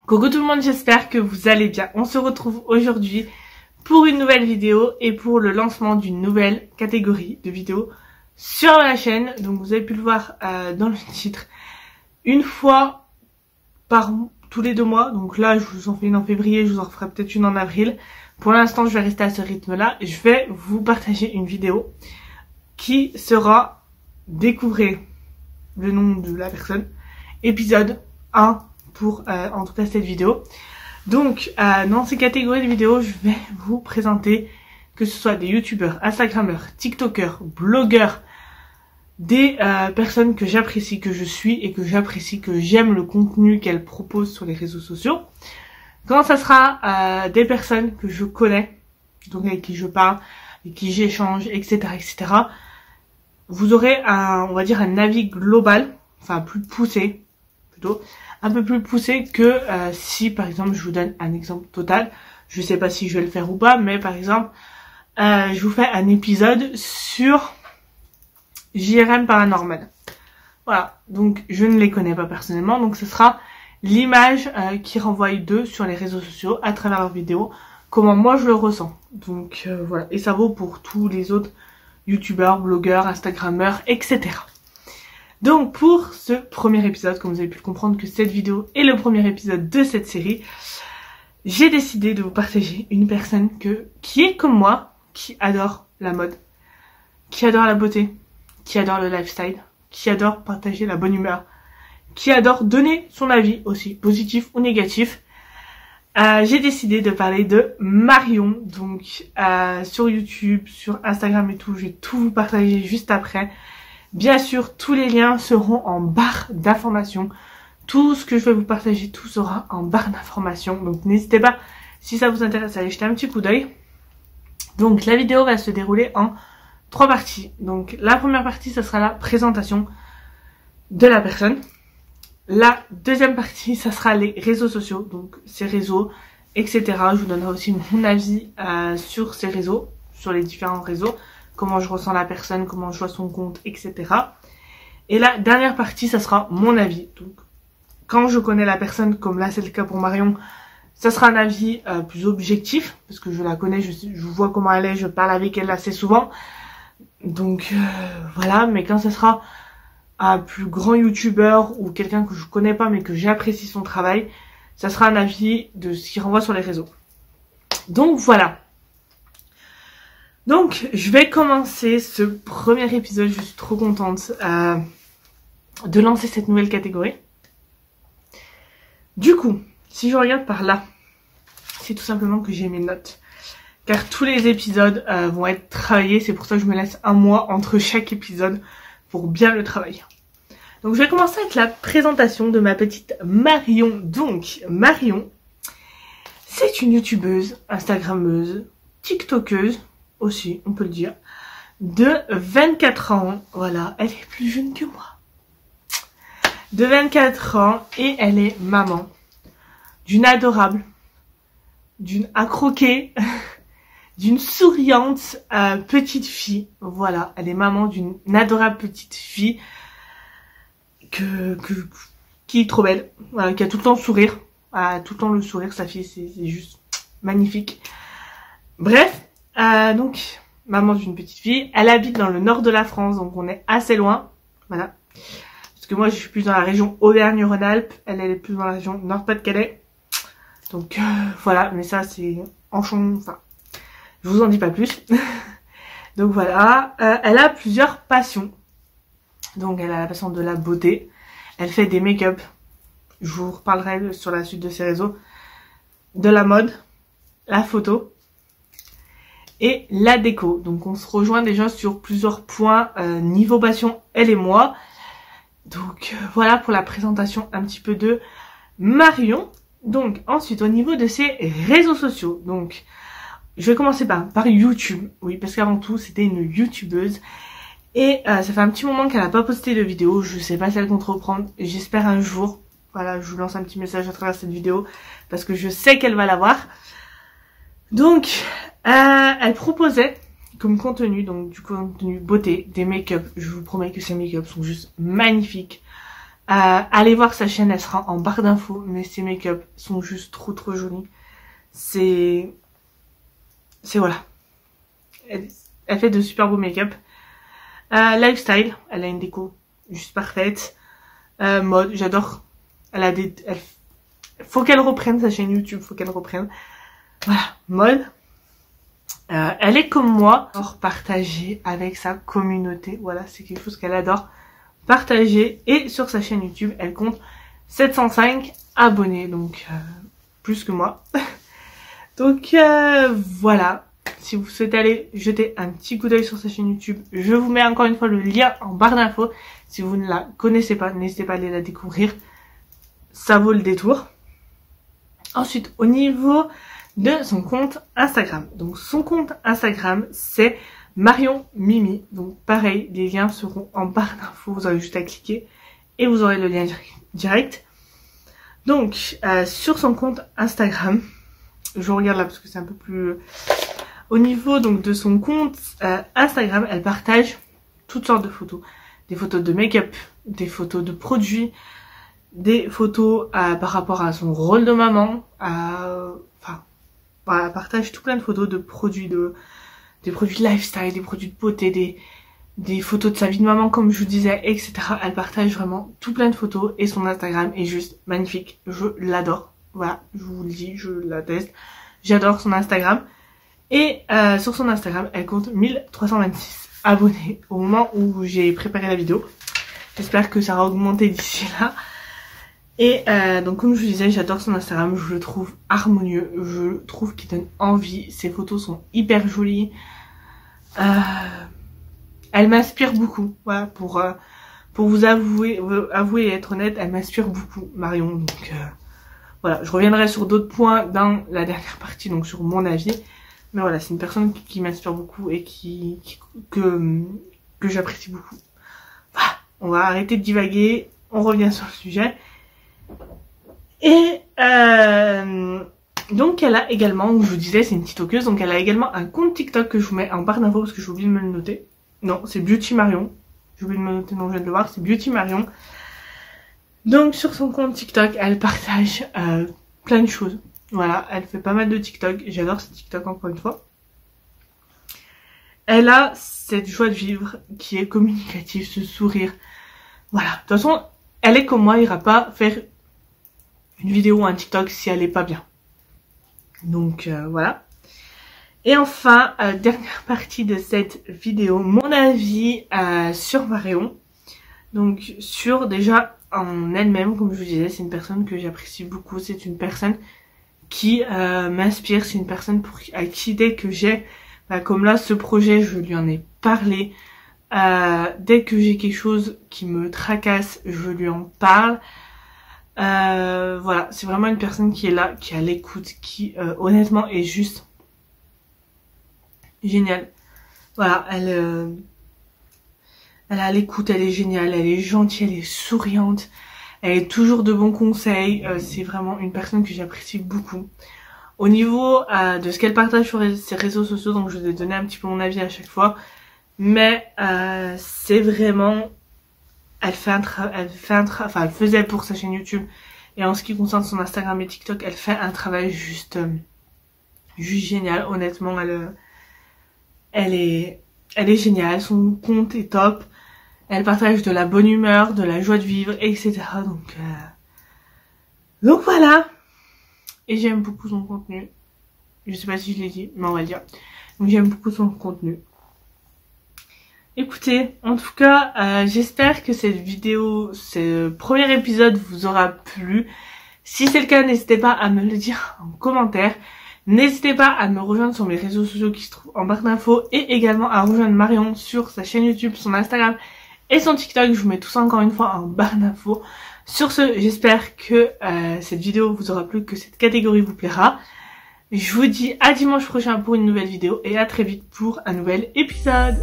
Coucou tout le monde, j'espère que vous allez bien. On se retrouve aujourd'hui pour une nouvelle vidéo et pour le lancement d'une nouvelle catégorie de vidéos sur la chaîne. Donc vous avez pu le voir dans le titre, une fois par tous les 2 mois. Donc là je vous en fais une en février, je vous en ferai peut-être une en avril. Pour l'instant je vais rester à ce rythme là. Je vais vous partager une vidéo qui sera découvrez le nom de la personne, épisode 1 pour en tout cas cette vidéo. Donc dans ces catégories de vidéos, je vais vous présenter que ce soit des youtubeurs, instagrammeurs, tiktokers, blogueurs, des personnes que j'apprécie, que je suis et que j'apprécie, que j'aime le contenu qu'elles proposent sur les réseaux sociaux. Quand ça sera des personnes que je connais, donc avec qui je parle, avec qui j'échange, etc., etc., vous aurez on va dire un avis global, enfin plus poussé, plutôt, un peu plus poussé que si par exemple je vous donne un exemple total. Je sais pas si je vais le faire ou pas, mais par exemple je vous fais un épisode sur JRM Paranormal. Voilà, donc je ne les connais pas personnellement, donc ce sera l'image qui renvoie d'eux sur les réseaux sociaux à travers leurs vidéos, comment moi je le ressens. Donc voilà, et ça vaut pour tous les autres youtubeurs, blogueurs, instagrammeurs, etc. Donc pour ce premier épisode, comme vous avez pu le comprendre que cette vidéo est le premier épisode de cette série, j'ai décidé de vous partager une personne qui est comme moi, qui adore la mode, qui adore la beauté, qui adore le lifestyle, qui adore partager la bonne humeur, qui adore donner son avis aussi, positif ou négatif. J'ai décidé de parler de Marion, donc sur YouTube, sur Instagram et tout, je vais tout vous partager juste après. Bien sûr, tous les liens seront en barre d'informations. Tout ce que je vais vous partager, tout sera en barre d'informations. Donc n'hésitez pas, si ça vous intéresse, à aller jeter un petit coup d'œil. Donc la vidéo va se dérouler en 3 parties. Donc la première partie, ce sera la présentation de la personne. La deuxième partie, ça sera les réseaux sociaux, donc ses réseaux, etc. Je vous donnerai aussi mon avis sur ces réseaux, sur les différents réseaux. Comment je ressens la personne, comment je vois son compte, etc. Et la dernière partie, ça sera mon avis. Donc, quand je connais la personne, comme là c'est le cas pour Marion, ça sera un avis plus objectif, parce que je la connais, je vois comment elle est, je parle avec elle assez souvent. Donc voilà, mais quand ce sera un plus grand youtubeur ou quelqu'un que je connais pas mais que j'apprécie son travail, ça sera un avis de ce qu'il renvoie sur les réseaux. Donc voilà. Donc, je vais commencer ce premier épisode. Je suis trop contente de lancer cette nouvelle catégorie. Du coup, si je regarde par là, c'est tout simplement que j'ai mes notes. Car tous les épisodes vont être travaillés. C'est pour ça que je me laisse un mois entre chaque épisode pour bien le travailler. Donc, je vais commencer avec la présentation de ma petite Marion. Donc, Marion, c'est une youtubeuse, instagrammeuse, tiktokeuse, aussi, on peut le dire, de 24 ans, voilà, elle est plus jeune que moi, de 24 ans, et elle est maman d'une adorable, d'une accroquée, d'une souriante petite fille, voilà, elle est maman d'une adorable petite fille, qui est trop belle, voilà, qui a tout le temps le sourire, tout le temps le sourire, sa fille, c'est juste magnifique. Bref, donc, maman d'une petite fille, elle habite dans le nord de la France, donc on est assez loin, voilà. Parce que moi, je suis plus dans la région Auvergne-Rhône-Alpes, elle est plus dans la région Nord-Pas-de-Calais. Donc, voilà, mais ça, c'est enfin, je vous en dis pas plus. Donc voilà, elle a plusieurs passions. Donc, elle a la passion de la beauté, elle fait des make-up, je vous reparlerai sur la suite de ses réseaux, de la mode, la photo, et la déco. Donc on se rejoint déjà sur plusieurs points niveau passion, elle et moi. Donc voilà pour la présentation un petit peu de Marion. Donc ensuite au niveau de ses réseaux sociaux, donc je vais commencer par YouTube. Oui, parce qu'avant tout c'était une youtubeuse. Et ça fait un petit moment qu'elle n'a pas posté de vidéo. Je sais pas si elle compte reprendre. J'espère un jour. Voilà, je vous lance un petit message à travers cette vidéo, parce que je sais qu'elle va l'avoir. Donc elle proposait comme contenu, donc du contenu beauté, des make-up. Je vous promets que ces make-up sont juste magnifiques. Allez voir sa chaîne, elle sera en barre d'infos, mais ses make-up sont juste trop jolis. C'est voilà. Elle fait de super beaux make-up. Lifestyle, elle a une déco juste parfaite. Mode, j'adore. Faut qu'elle reprenne sa chaîne YouTube, faut qu'elle reprenne. Voilà, mode. Elle est comme moi, adore partager avec sa communauté. Voilà, c'est quelque chose qu'elle adore partager. Et sur sa chaîne YouTube, elle compte 705 abonnés, donc plus que moi. Donc voilà. Si vous souhaitez aller jeter un petit coup d'œil sur sa chaîne YouTube, je vous mets encore une fois le lien en barre d'infos. Si vous ne la connaissez pas, n'hésitez pas à aller la découvrir. Ça vaut le détour. Ensuite, au niveau de son compte Instagram. Donc son compte Instagram, c'est Marion Mimi. Donc pareil, les liens seront en barre d'infos. Vous aurez juste à cliquer et vous aurez le lien direct. Donc sur son compte Instagram, je regarde là parce que c'est un peu plus... Au niveau donc de son compte Instagram, elle partage toutes sortes de photos. Des photos de make-up, des photos de produits, des photos par rapport à son rôle de maman. Voilà, elle partage tout plein de photos de produits, des produits lifestyle, des produits de beauté, des photos de sa vie de maman comme je vous disais, etc. Elle partage vraiment tout plein de photos et son Instagram est juste magnifique. Je l'adore. Voilà, je vous le dis, je la teste. J'adore son Instagram. Et sur son Instagram, elle compte 1326 abonnés au moment où j'ai préparé la vidéo. J'espère que ça va augmenter d'ici là. Et donc comme je vous disais, j'adore son Instagram, je le trouve harmonieux, je trouve qu'il donne envie, ses photos sont hyper jolies. Elle m'inspire beaucoup, voilà, pour vous avouer et être honnête, elle m'inspire beaucoup, Marion. Donc voilà, je reviendrai sur d'autres points dans la dernière partie, donc sur mon avis. Mais voilà, c'est une personne qui m'inspire beaucoup et que j'apprécie beaucoup. Voilà, on va arrêter de divaguer, on revient sur le sujet. Et donc elle a également, je vous disais, c'est une TikTokeuse, donc elle a également un compte TikTok que je vous mets en barre d'infos parce que j'ai oublié de me le noter. Non, c'est Beauty Marion. J'ai oublié de me le noter, non, je viens de le voir, c'est Beauty Marion. Donc sur son compte TikTok, elle partage plein de choses. Voilà, elle fait pas mal de TikTok. J'adore ce TikTok encore une fois. Elle a cette joie de vivre qui est communicative, ce sourire. Voilà, de toute façon, elle est comme moi, elle ira pas faire une vidéo ou un TikTok si elle est pas bien. Donc voilà. Et enfin, dernière partie de cette vidéo, mon avis sur Marion. Donc sur déjà en elle-même, comme je vous disais, c'est une personne que j'apprécie beaucoup. C'est une personne qui m'inspire, c'est une personne à qui dès que j'ai, comme là ce projet, je lui en ai parlé. Dès que j'ai quelque chose qui me tracasse, je lui en parle. Voilà, c'est vraiment une personne qui est là, qui est à l'écoute, qui honnêtement est juste géniale. Voilà, elle est à l'écoute, elle est géniale, elle est gentille, elle est souriante, elle est toujours de bons conseils. C'est vraiment une personne que j'apprécie beaucoup. Au niveau de ce qu'elle partage sur ses réseaux sociaux, donc je vais donner un petit peu mon avis à chaque fois, mais c'est vraiment... Elle faisait pour sa chaîne YouTube, et en ce qui concerne son Instagram et TikTok, elle fait un travail juste génial. Honnêtement, elle est géniale, son compte est top, elle partage de la bonne humeur, de la joie de vivre, etc. Donc voilà. Et j'aime beaucoup son contenu. Je sais pas si je l'ai dit, mais on va le dire. Donc j'aime beaucoup son contenu. Écoutez, en tout cas, j'espère que cette vidéo, ce premier épisode vous aura plu. Si c'est le cas, n'hésitez pas à me le dire en commentaire. N'hésitez pas à me rejoindre sur mes réseaux sociaux qui se trouvent en barre d'infos et également à rejoindre Marion sur sa chaîne YouTube, son Instagram et son TikTok. Je vous mets tout ça encore une fois en barre d'infos. Sur ce, j'espère que cette vidéo vous aura plu, que cette catégorie vous plaira. Je vous dis à dimanche prochain pour une nouvelle vidéo et à très vite pour un nouvel épisode.